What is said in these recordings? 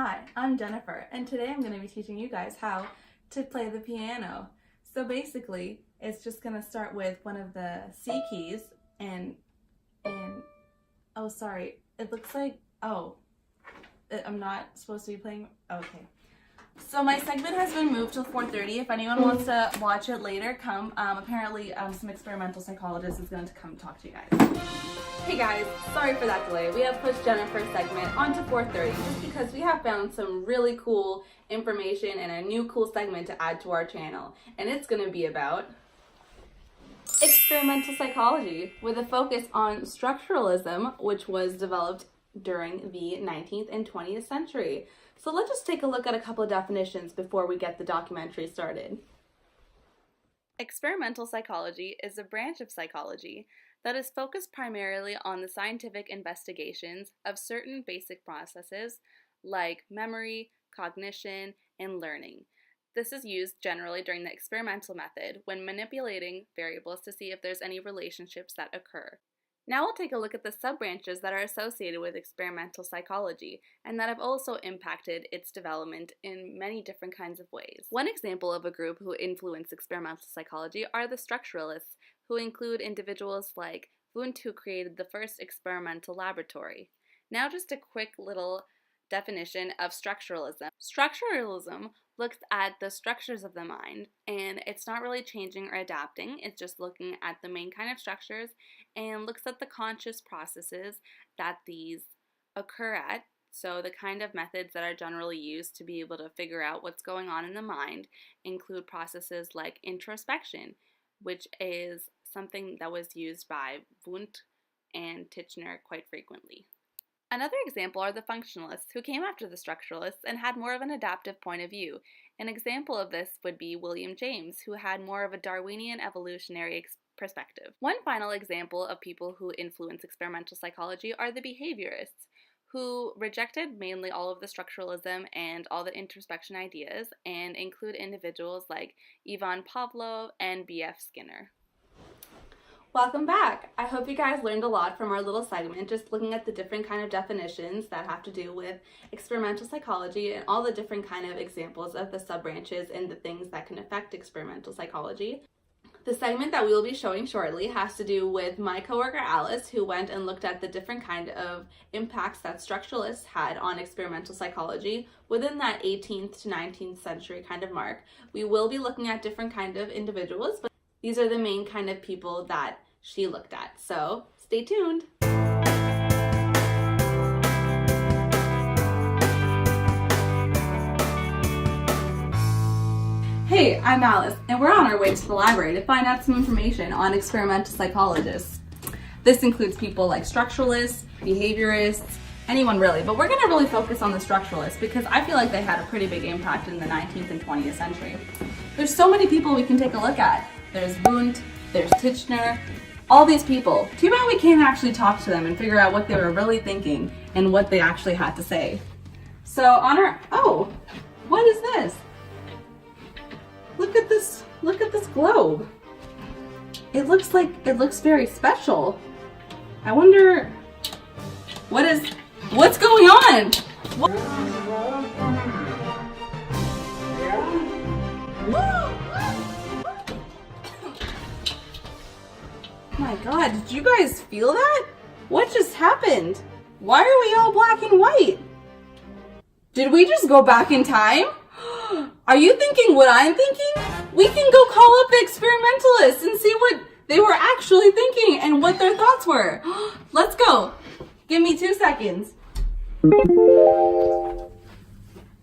Hi, I'm Jennifer, and today I'm going to be teaching you guys how to play the piano. So basically, it's just going to start with one of the C keys, and oh, sorry, it looks like, I'm not supposed to be playing, okay. So my segment has been moved till 4:30. If anyone wants to watch it later, come. Apparently, some experimental psychologist is going to come talk to you guys. Hey guys, sorry for that delay. We have pushed Jennifer's segment onto 4:30 just because we have found some really cool information and a new cool segment to add to our channel. And it's going to be about experimental psychology with a focus on structuralism, which was developed during the 19th and 20th century. So let's just take a look at a couple of definitions before we get the documentary started. Experimental psychology is a branch of psychology that is focused primarily on the scientific investigations of certain basic processes like memory, cognition, and learning. This is used generally during the experimental method when manipulating variables to see if there's any relationships that occur. Now we'll take a look at the sub-branches that are associated with experimental psychology and that have also impacted its development in many different kinds of ways. One example of a group who influenced experimental psychology are the Structuralists, who include individuals like Wundt, who created the first experimental laboratory. Now just a quick little definition of structuralism. Structuralism looks at the structures of the mind, and it's not really changing or adapting, it's just looking at the main kind of structures and looks at the conscious processes that these occur at. So the kind of methods that are generally used to be able to figure out what's going on in the mind include processes like introspection, which is something that was used by Wundt and Titchener quite frequently. Another example are the functionalists, who came after the structuralists and had more of an adaptive point of view. An example of this would be William James, who had more of a Darwinian evolutionary perspective. One final example of people who influence experimental psychology are the behaviorists, who rejected mainly all of the structuralism and all the introspection ideas, and include individuals like Ivan Pavlov and B.F. Skinner. Welcome back! I hope you guys learned a lot from our little segment, just looking at the different kind of definitions that have to do with experimental psychology and all the different kind of examples of the sub-branches and the things that can affect experimental psychology. The segment that we will be showing shortly has to do with my coworker Alice, who went and looked at the different kind of impacts that structuralists had on experimental psychology within that 18th to 19th century kind of mark. We will be looking at different kind of individuals, but these are the main kind of people that she looked at. So stay tuned. Hey, I'm Alice, and we're on our way to the library to find out some information on experimental psychologists. This includes people like structuralists, behaviorists, anyone really, but we're going to really focus on the structuralists because I feel like they had a pretty big impact in the 19th and 20th century. There's so many people we can take a look at. There's Wundt, there's Titchener, all these people. Too bad we can't actually talk to them and figure out what they were really thinking and what they actually had to say. So what is this? Look at this globe. It looks very special. I wonder, what's going on? Oh my god, did you guys feel that? What just happened? Why are we all black and white? Did we just go back in time? Are you thinking what I'm thinking? We can go call up the experimentalists and see what they were actually thinking and what their thoughts were. Let's go. Give me 2 seconds.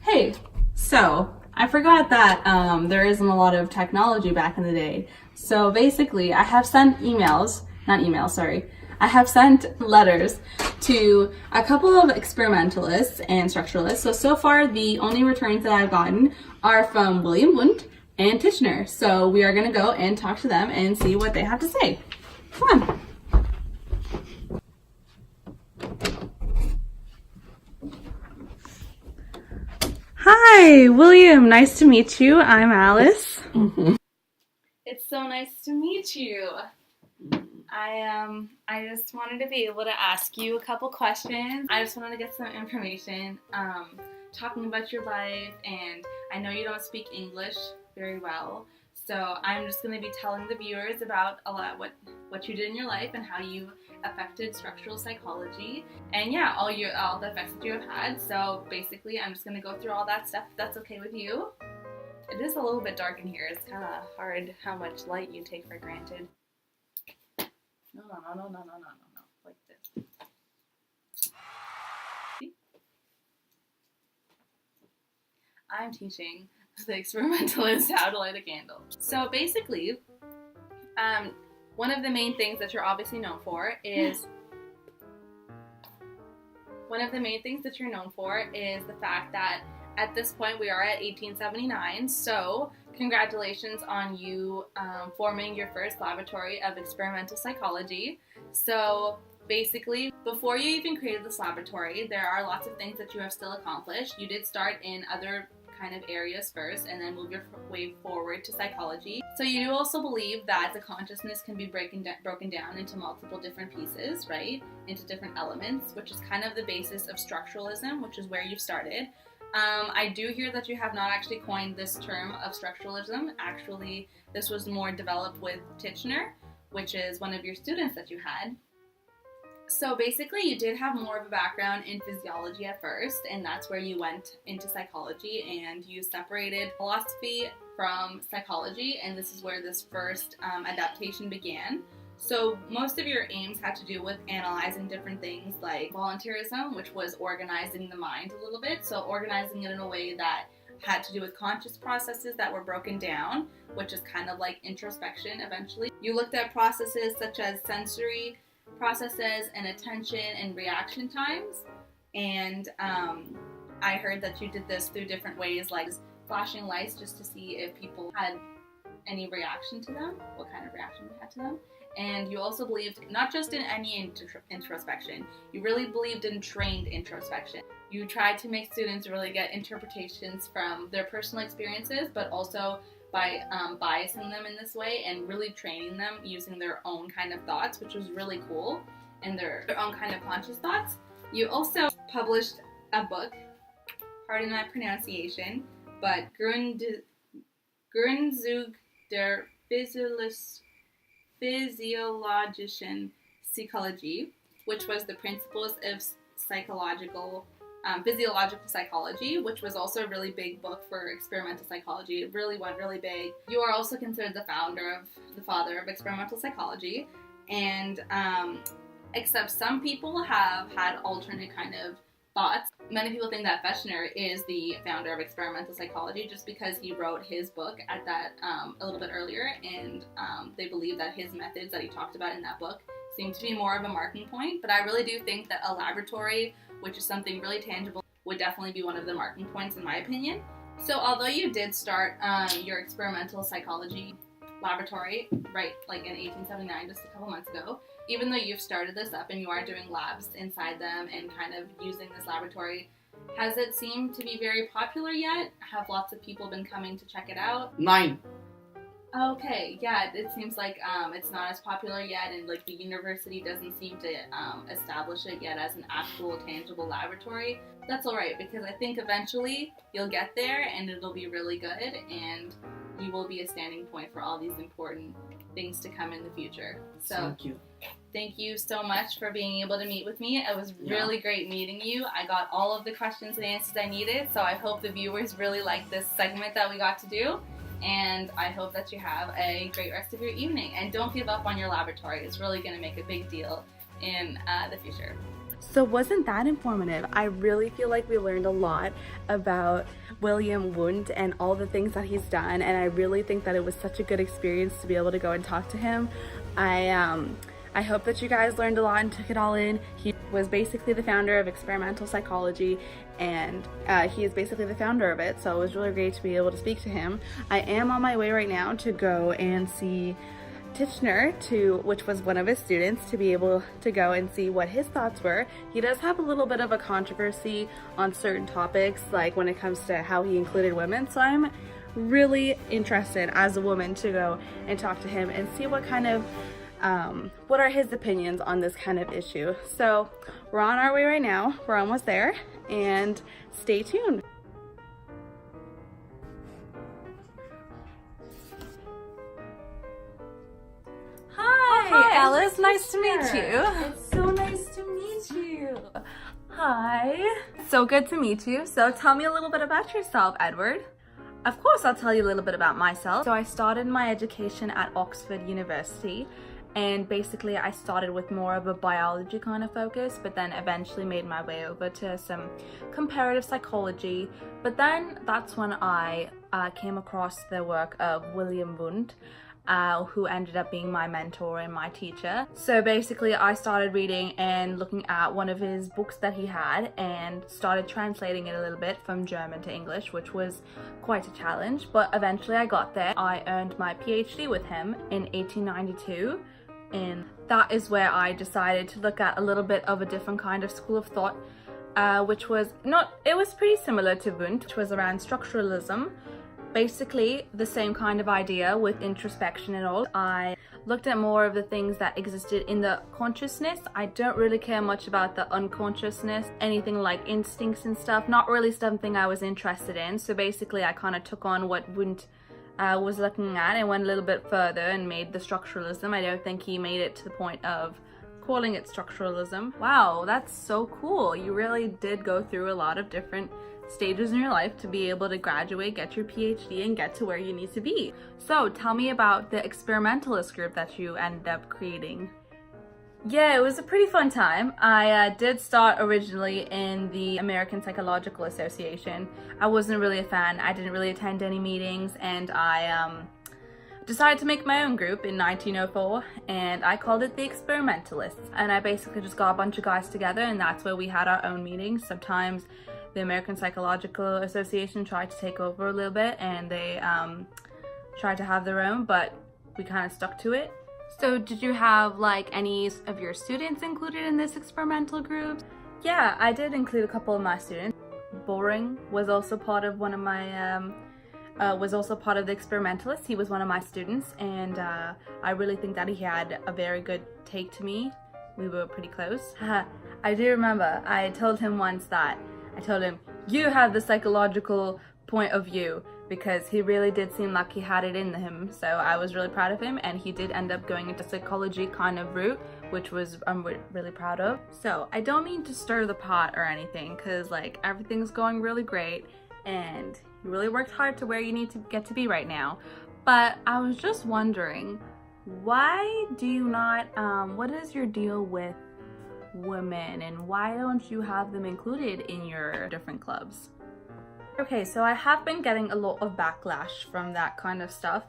Hey, so I forgot that there isn't a lot of technology back in the day. So basically, I have sent I have sent letters to a couple of experimentalists and structuralists. So far, the only returns that I've gotten are from William Wundt and Titchener. So we are going to go and talk to them and see what they have to say. Come on. Hi, William. Nice to meet you. I'm Alice. It's so nice to meet you. I just wanted to be able to ask you a couple questions. I just wanted to get some information talking about your life, and I know you don't speak English very well, so I'm just going to be telling the viewers about a lot what you did in your life and how you affected structural psychology, and yeah, all the effects that you have had. So basically, I'm just going to go through all that stuff, if that's okay with you. It is a little bit dark in here. It's kind of hard how much light you take for granted. No, like this. See? I'm teaching the experimentalist how to light a candle. So basically, one of the main things that you're obviously known for is the fact that at this point we are at 1879. So congratulations on you forming your first laboratory of experimental psychology. So basically, before you even created this laboratory, there are lots of things that you have still accomplished. You did start in other kind of areas first and then move your way forward to psychology. So you do also believe that the consciousness can be broken down into multiple different pieces, right? Into different elements, which is kind of the basis of structuralism, which is where you started. I do hear that you have not actually coined this term of structuralism. Actually, this was more developed with Titchener, which is one of your students that you had. So basically, you did have more of a background in physiology at first, and that's where you went into psychology, and you separated philosophy from psychology, and this is where this first adaptation began. So most of your aims had to do with analyzing different things like voluntarism, which was organizing the mind a little bit, so organizing it in a way that had to do with conscious processes that were broken down, which is kind of like introspection eventually. You looked at processes such as sensory processes and attention and reaction times, and I heard that you did this through different ways, like flashing lights just to see if people had any reaction to them, what kind of reaction they had to them. And you also believed not just in any introspection, you really believed in trained introspection. You tried to make students really get interpretations from their personal experiences, but also by biasing them in this way and really training them using their own kind of thoughts, which was really cool, and their own kind of conscious thoughts. You also published a book, pardon my pronunciation, but Grundzüge der Physiologischen Psychologie, which was the principles of physiological psychology, which was also a really big book for experimental psychology. It really went really big. You are also considered the father of experimental psychology, and except some people have had alternate kind of thoughts. Many people think that Titchener is the founder of experimental psychology just because he wrote his book at that a little bit earlier, and they believe that his methods that he talked about in that book seem to be more of a marking point. But I really do think that a laboratory, which is something really tangible, would definitely be one of the marking points in my opinion. So although you did start your experimental psychology laboratory, right, like in 1879, just a couple months ago, even though you've started this up and you are doing labs inside them and kind of using this laboratory, has it seemed to be very popular yet? Have lots of people been coming to check it out? 9. Okay, yeah, it seems like it's not as popular yet, and like the university doesn't seem to establish it yet as an actual tangible laboratory. That's alright, because I think eventually you'll get there and it'll be really good, and you will be a standing point for all these important things to come in the future. So thank you so much for being able to meet with me. It was really great meeting you. I got all of the questions and answers I needed, so I hope the viewers really like this segment that we got to do, and I hope that you have a great rest of your evening, and don't give up on your laboratory. It's really going to make a big deal in the future. So wasn't that informative? I really feel like we learned a lot about Wilhelm Wundt and all the things that he's done, and I really think that it was such a good experience to be able to go and talk to him. I hope that you guys learned a lot and took it all in. He was basically the founder of experimental psychology, and he is basically the founder of it, so it was really great to be able to speak to him. I am on my way right now to go and see Titchener, which was one of his students, to be able to go and see what his thoughts were. He does have a little bit of a controversy on certain topics, like when it comes to how he included women, so I'm really interested as a woman to go and talk to him and see what kind of what are his opinions on this kind of issue. So we're on our way right now. We're almost there, and stay tuned. Hi, Alice. Nice to meet you. It's so nice to meet you. Hi. So good to meet you. So tell me a little bit about yourself, Edward. Of course, I'll tell you a little bit about myself. So I started my education at Oxford University, and basically I started with more of a biology kind of focus, but then eventually made my way over to some comparative psychology. But then that's when I came across the work of Wilhelm Wundt, who ended up being my mentor and my teacher. So basically I started reading and looking at one of his books that he had and started translating it a little bit from German to English, which was quite a challenge, but eventually I got there. I earned my PhD with him in 1892, and that is where I decided to look at a little bit of a different kind of school of thought, which was it was pretty similar to Wundt, which was around structuralism. Basically the same kind of idea with introspection and all. I looked at more of the things that existed in the consciousness. I don't really care much about the unconsciousness, anything like instincts and stuff, not really something I was interested in. So basically I kind of took on what Wundt was looking at and went a little bit further and made the structuralism. I don't think he made it to the point of calling it structuralism. Wow, that's so cool. You really did go through a lot of different stages in your life to be able to graduate, get your PhD, and get to where you need to be. So tell me about the experimentalist group that you ended up creating. Yeah, it was a pretty fun time. I did start originally in the American Psychological Association. I wasn't really a fan. I didn't really attend any meetings, and I decided to make my own group in 1904, and I called it the Experimentalists. And I basically just got a bunch of guys together, and that's where we had our own meetings. Sometimes the American Psychological Association tried to take over a little bit, and they tried to have their own, but we kind of stuck to it. So did you have like any of your students included in this experimental group? Yeah, I did include a couple of my students. Boring was also part of one of my was also part of the experimentalists. He was one of my students, and I really think that he had a very good take to me. We were pretty close. I do remember I told him once that I told him, you have the psychological point of view, because he really did seem like he had it in him. So I was really proud of him, and he did end up going into psychology kind of route, which I'm really proud of. So I don't mean to stir the pot or anything, because like everything's going really great and you really worked hard to where you need to get to be right now. But I was just wondering, why do you not, what is your deal with women, and why don't you have them included in your different clubs? Okay, so I have been getting a lot of backlash from that kind of stuff.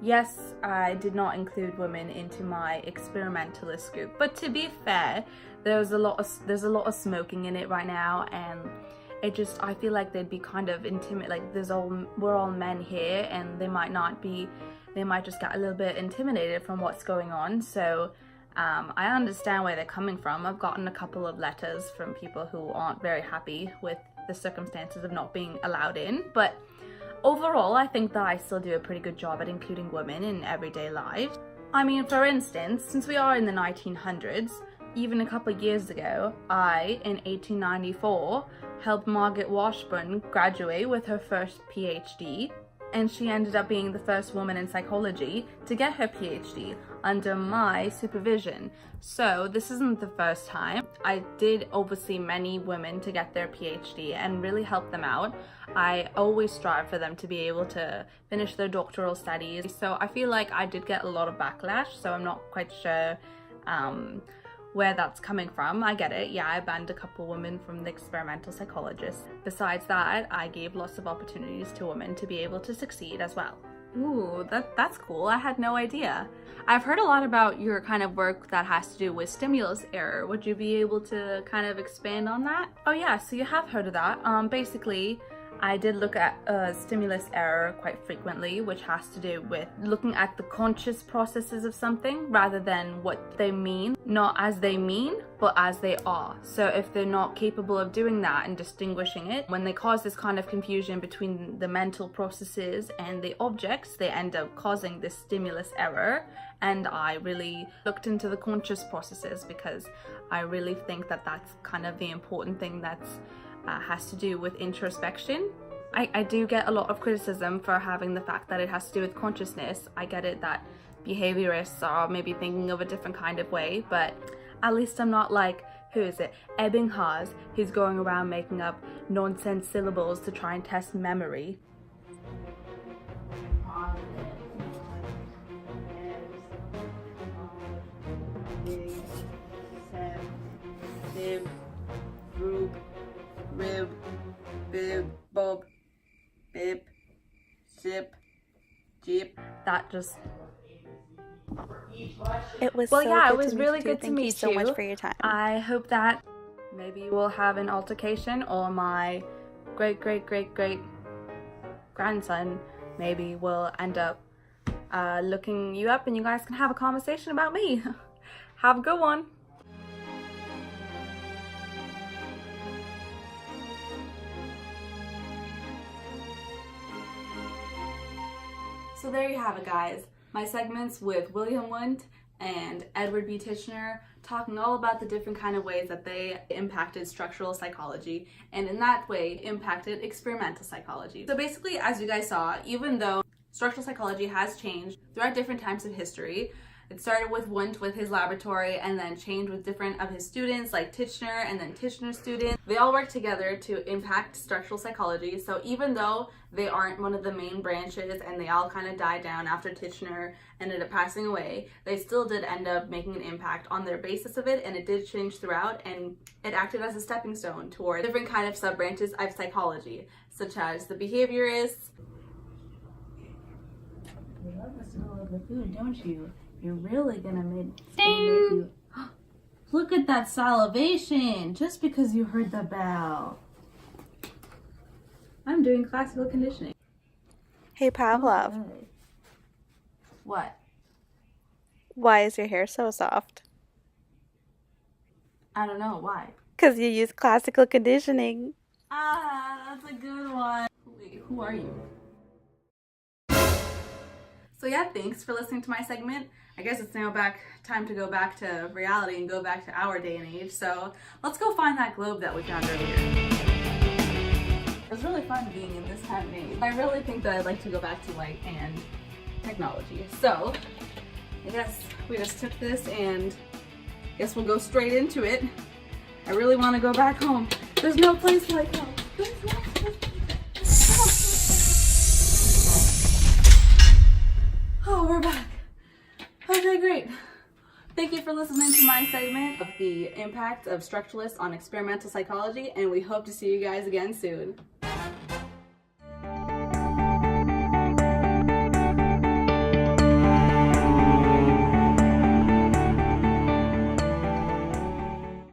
Yes, I did not include women into my experimentalist group, but to be fair, there's a lot of smoking in it right now, and I feel like they'd be kind of like we're all men here, and they might just get a little bit intimidated from what's going on. So I understand where they're coming from. I've gotten a couple of letters from people who aren't very happy with the circumstances of not being allowed in, but overall I think that I still do a pretty good job at including women in everyday lives. I mean, for instance, since we are in the 1900s, even a couple of years ago, I, in 1894, helped Margaret Washburn graduate with her first PhD, and she ended up being the first woman in psychology to get her PhD under my supervision. So this isn't the first time. I did oversee many women to get their PhD and really help them out. I always strive for them to be able to finish their doctoral studies. So I feel like I did get a lot of backlash, so I'm not quite sure where that's coming from. I get it. Yeah, I banned a couple women from the experimental psychologists. Besides that, I gave lots of opportunities to women to be able to succeed as well. Ooh, that's cool. I had no idea. I've heard a lot about your kind of work that has to do with stimulus error. Would you be able to kind of expand on that? Oh yeah, so you have heard of that. Basically, I did look at stimulus error quite frequently, which has to do with looking at the conscious processes of something rather than what they mean, not as they mean, but as they are. So if they're not capable of doing that and distinguishing it, when they cause this kind of confusion between the mental processes and the objects, they end up causing this stimulus error. And I really looked into the conscious processes because I really think that that's kind of the important thing that has to do with introspection. I do get a lot of criticism for having the fact that it has to do with consciousness. I get it that behaviorists are maybe thinking of a different kind of way, but at least I'm not like, who is it, Ebbinghaus, who's going around making up nonsense syllables to try and test memory. That just... It was well, so yeah, good it was to meet really you. good to Thank you meet so much for your time. I hope that maybe we'll have an altercation, or my great grandson maybe will end up looking you up and you guys can have a conversation about me. Have a good one. So there you have it, guys. My segments with Wilhelm Wundt and Edward B. Titchener, talking all about the different kind of ways that they impacted structural psychology, and in that way impacted experimental psychology. So basically, as you guys saw, even though structural psychology has changed throughout different times of history, it started with Wundt with his laboratory and then changed with different of his students like Titchener and then Titchener's students. They all worked together to impact structural psychology. So even though they aren't one of the main branches and they all kind of died down after Titchener ended up passing away, they still did end up making an impact on their basis of it, and it did change throughout, and it acted as a stepping stone toward different kind of sub-branches of psychology, such as the behaviorists. You love the smell of the food, don't you? You're really gonna make you... Look at that salivation, just because you heard the bell. I'm doing classical conditioning. Hey Pavlov, Okay. What? why is your hair so soft? I don't know, why? Because you use classical conditioning. Ah, that's a good one. Wait, who are you? So yeah, thanks for listening to my segment. I guess it's now time to go back to reality and go back to our day and age. So let's go find that globe that we found earlier. It was really fun being in this time and age. I really think that I'd like to go back to light and technology. So I guess we just took this and I guess we'll go straight into it. I really want to go back home. There's no place like home. There's no place. Oh, we're back. Okay, great. Thank you for listening to my segment of the impact of structuralists on experimental psychology, and we hope to see you guys again soon.